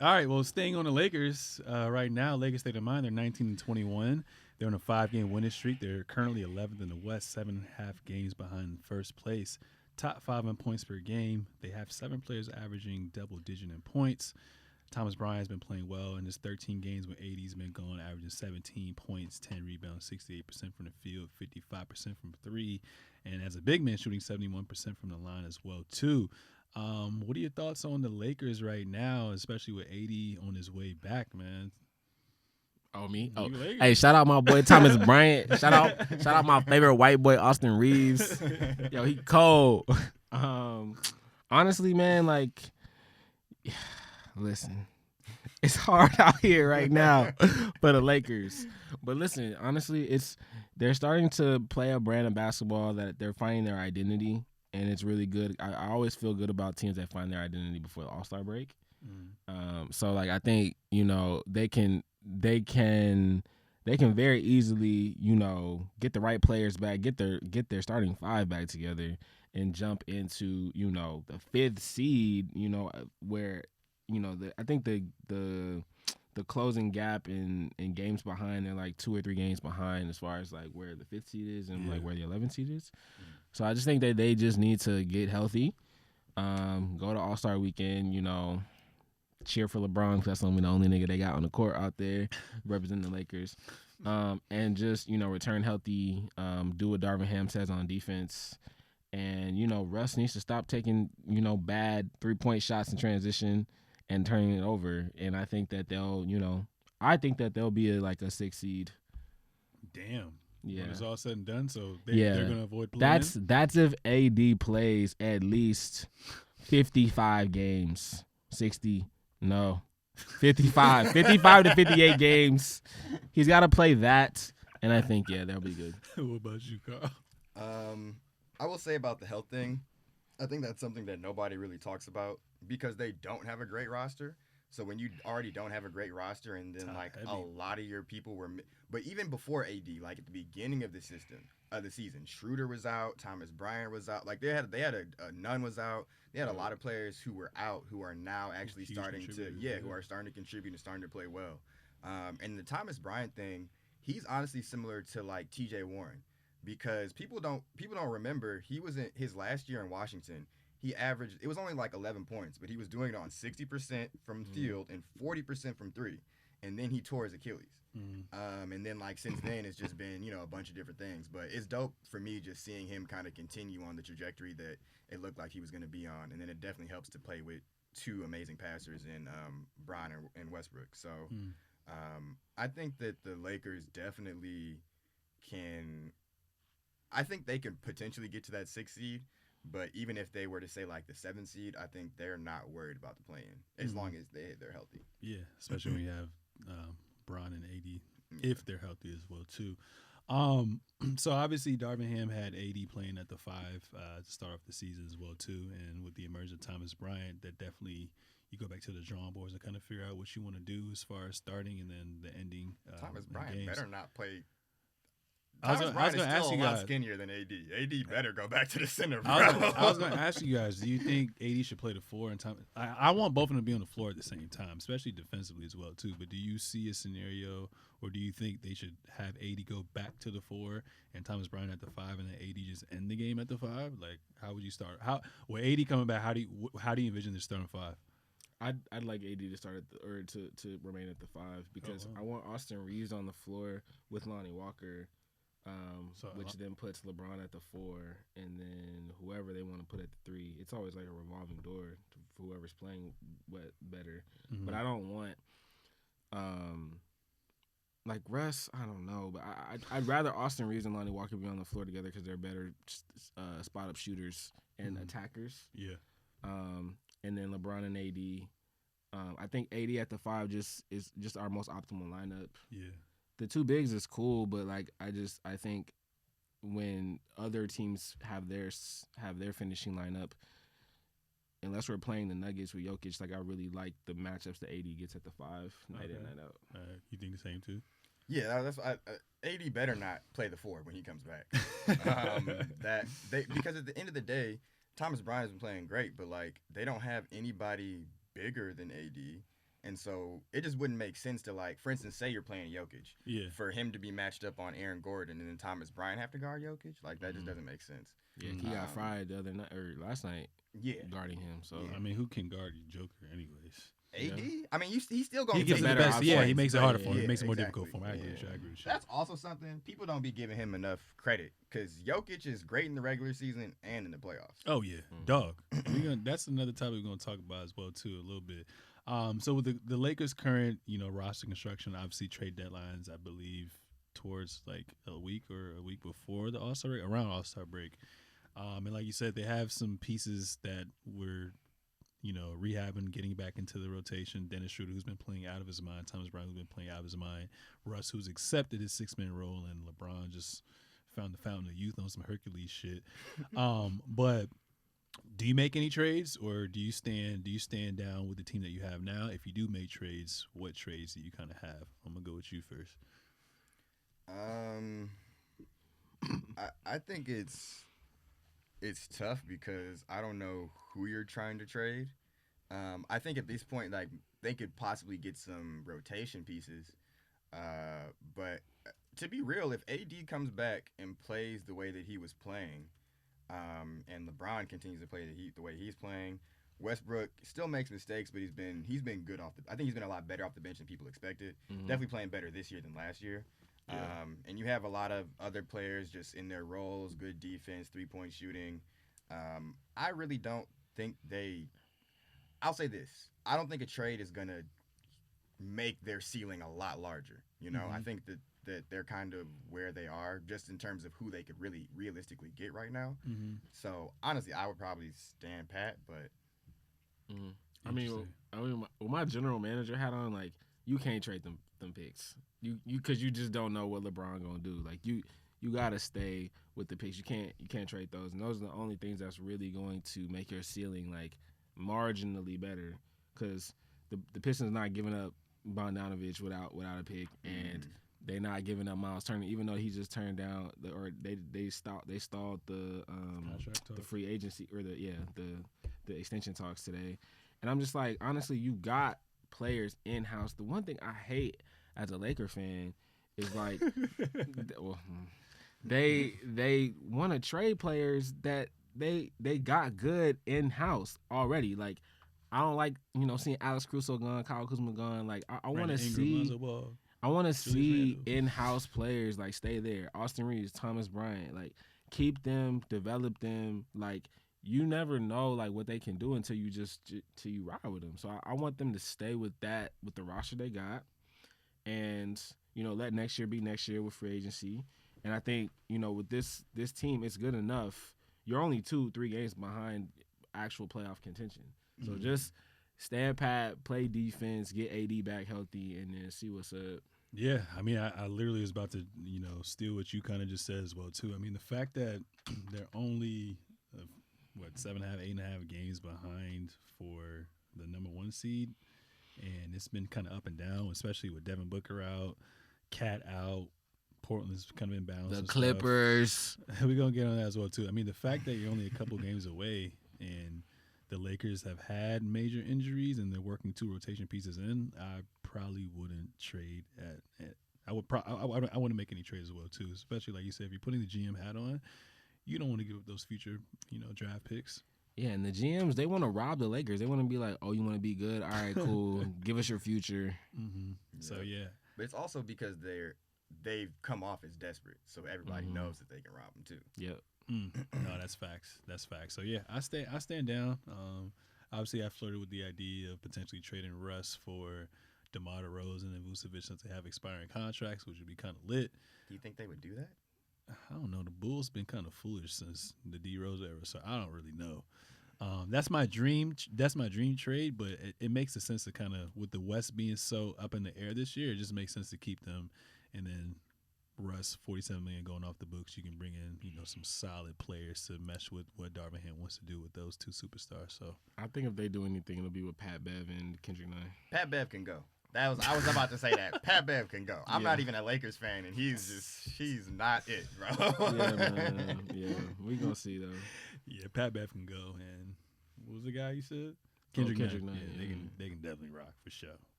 All right, well, staying on the Lakers right now, Lakers State of Mind, they're 19-21. They're on a 5-game winning streak. They're currently 11th in the West, 7.5 games behind first place. Top 5 in points per game. They have 7 players averaging double-digit in points. Thomas Bryant has been playing well in his 13 games when AD's been gone, averaging 17 points, 10 rebounds, 68% from the field, 55% from three, and as a big man, shooting 71% from the line as well, too. What are your thoughts on the Lakers right now, especially with AD on his way back, man? Oh, me? Oh, Lakers. hey, shout out my boy Thomas Bryant. Shout out my favorite white boy Austin Reeves. Yo, he cold. Honestly, man, like, listen, it's hard out here right now for the Lakers. But listen, honestly, they're starting to play a brand of basketball that they're finding their identity, and it's really good. I always feel good about teams that find their identity before the All-Star break. So like I think they can very easily get the right players back, get their starting five back together, and jump into the 5th seed. Where I think the closing gap in games behind, they're like 2 or 3 games behind as far as like where the 5th seed is and like where the 11th seed is. So I just think that they just need to get healthy, go to All-Star weekend, cheer for LeBron because that's the only nigga they got on the court out there representing the Lakers, and just return healthy, do what Darvin Ham says on defense, and Russ needs to stop taking bad 3-point shots in transition and turning it over, and I think that they'll be a 6th seed. Damn. Yeah. When it's all said and done, so they're going to avoid playing. That's if AD plays at least 55 games, 60. No, 55 to 58 games. He's got to play that, and I think, they'll be good. What about you, Carl? I will say about the health thing, I think that's something that nobody really talks about because they don't have a great roster. So when you already don't have a great roster and then a lot of your people were – but even before AD, like at the beginning of the season, Schroeder was out, Thomas Bryant was out. Like they had a Nunn was out. They had a lot of players who were out who are now actually starting to contribute and starting to play well. And the Thomas Bryant thing, he's honestly similar to like TJ Warren because people don't remember he was in his last year in Washington. He averaged, it was only like 11 points, but he was doing it on 60% from field and 40% from three. And then he tore his Achilles. And then since then, it's just been, a bunch of different things. But it's dope for me just seeing him kind of continue on the trajectory that it looked like he was going to be on. And then it definitely helps to play with 2 amazing passers in Bron and Westbrook. So I think that the Lakers definitely I think they could potentially get to that 6th seed. But even if they were to say the 7th seed, I think they're not worried about the play-in as long as they're healthy. Yeah, especially when you have Bron and AD if they're healthy as well too. So obviously Darvin Ham had AD playing at the 5 to start off the season as well too, and with the emergence of Thomas Bryant, that definitely you go back to the drawing boards and kind of figure out what you want to do as far as starting and then the ending. Thomas Bryant better not play. I was going to ask you guys. Skinnier than AD. AD better go back to the center, bro. I was going to ask you guys. Do you think AD should play the 4 and Thomas? I want both of them to be on the floor at the same time, especially defensively as well too. But do you see a scenario, or do you think they should have AD go back to the 4 and Thomas Bryant at the 5, and then AD just end the game at the 5? Like, how would you start? With AD coming back, how do you envision the starting 5? I'd like AD to start to remain at the 5 because I want Austin Reeves on the floor with Lonnie Walker. Which then puts LeBron at the 4, and then whoever they want to put at the 3. It's always like a revolving door to whoever's playing better. Mm-hmm. But I don't want, Russ. I don't know, but I'd rather Austin Reeves and Lonnie Walker be on the floor together because they're better spot up shooters and attackers. Yeah. And then LeBron and AD. I think AD at the 5 is just our most optimal lineup. Yeah. The 2 bigs is cool, but I think when other teams have their finishing lineup, unless we're playing the Nuggets with Jokic, I really like the matchups that AD gets at the 5 night in, night out. You think the same too? Yeah, that's AD better not play the 4 when he comes back. Because at the end of the day, Thomas Bryant has been playing great, but they don't have anybody bigger than AD. And so it just wouldn't make sense to, like, for instance, say you're playing Jokic. Yeah. For him to be matched up on Aaron Gordon and then Thomas Bryant have to guard Jokic, like, that just doesn't make sense. Yeah, he got fried the other night or last night. Yeah. Guarding him. So I mean, who can guard you, Joker, anyways? AD. Yeah. I mean, he's still going He to gives take the better best. options. Yeah, he makes it harder for him. Yeah, It makes it more exactly. difficult for him. I agree with you. That's also something people don't be giving him enough credit because Jokic is great in the regular season and in the playoffs. Oh yeah, dog. That's another topic we're gonna talk about as well too, a little bit. So with the Lakers' current, roster construction, obviously trade deadlines, I believe, towards like a week before the All-Star break, around All-Star break. And like you said, they have some pieces that were, rehabbing, getting back into the rotation. Dennis Schroeder, who's been playing out of his mind. Thomas Bryant, who's been playing out of his mind. Russ, who's accepted his 6-man role, and LeBron just found the fountain of youth on some Hercules shit. But do you make any trades, or do you stand down with the team that you have now? If you do make trades, what trades do you kind of have? I'm gonna go with you first. I think it's tough because I don't know who you're trying to trade. I think at this point, like, they could possibly get some rotation pieces. But to be real, if AD comes back and plays the way that he was playing, and LeBron continues to play the way he's playing, Westbrook still makes mistakes, but he's been good I think he's been a lot better off the bench than people expected. Definitely playing better this year than last year. Yeah. And you have a lot of other players just in their roles, good defense, 3-point shooting. I really don't think I'll say this. I don't think a trade is going to make their ceiling a lot larger. I think that they're kind of where they are just in terms of who they could really realistically get right now. So, honestly, I would probably stand pat, but... I mean, with my general manager hat on, like, you can't trade them picks. Because you just don't know what LeBron gonna do. Like, you gotta stay with the picks. You can't trade those, and those are the only things that's really going to make your ceiling like marginally better. Because the Pistons not giving up Bogdanovich without a pick, and they're not giving up Miles Turner, even though he just turned down they stalled the free agency or the extension talks today. And I'm just like, honestly, you got players in house. The one thing I hate as a Laker fan is like, they want to trade players that they got good in house already. Like, I don't like seeing Alex Caruso gone, Kyle Kuzma gone. Like, I want to see in house players like stay there. Austin Reeves, Thomas Bryant, like keep them, develop them. Like, you never know like what they can do until you ride with them. So I want them to stay with the roster they got. And, let next year be next year with free agency. And I think, with this team, it's good enough. You're only 2-3 games behind actual playoff contention. So just stand pat, play defense, get AD back healthy, and then see what's up. Yeah, I mean, I literally was about to, steal what you kind of just said as well, too. I mean, the fact that they're only, 7.5, 8.5 games behind for the number 1 seed, and it's been kind of up and down, especially with Devin Booker out, Cat out, Portland's kind of imbalanced. The Clippers. We're going to get on that as well, too. I mean, the fact that you're only a couple games away and the Lakers have had major injuries and they're working 2 rotation pieces in, I probably wouldn't trade I wouldn't make any trades as well, too, especially like you said, if you're putting the GM hat on, you don't want to give up those future, draft picks. Yeah, and the GMs, they want to rob the Lakers. They want to be like, oh, you want to be good? All right, cool. Give us your future. So, yeah. But it's also because they've come off as desperate, so everybody knows that they can rob them, too. Yep. No, that's facts. That's facts. So, yeah, I stand down. Obviously, I flirted with the idea of potentially trading Russ for DeMar DeRozan and Vucevic since they have expiring contracts, which would be kind of lit. Do you think they would do that? I don't know. The Bulls been kind of foolish since the D Rose era, so I don't really know. That's my dream. That's my dream trade, but it makes sense to kind of, with the West being so up in the air this year, it just makes sense to keep them. And then Russ, $47 million going off the books. You can bring in some solid players to mesh with what Darvin Ham wants to do with those 2 superstars. So I think if they do anything, it'll be with Pat Bev and Kendrick Nunn. Pat Bev can go. I was about to say that. Pat Bev can go. I'm not even a Lakers fan, and he's not it, bro. Yeah, man. Yeah, we gonna see though. Yeah, Pat Bev can go, and what was the guy you said? Kendrick Nunn. Yeah, they can definitely rock for sure.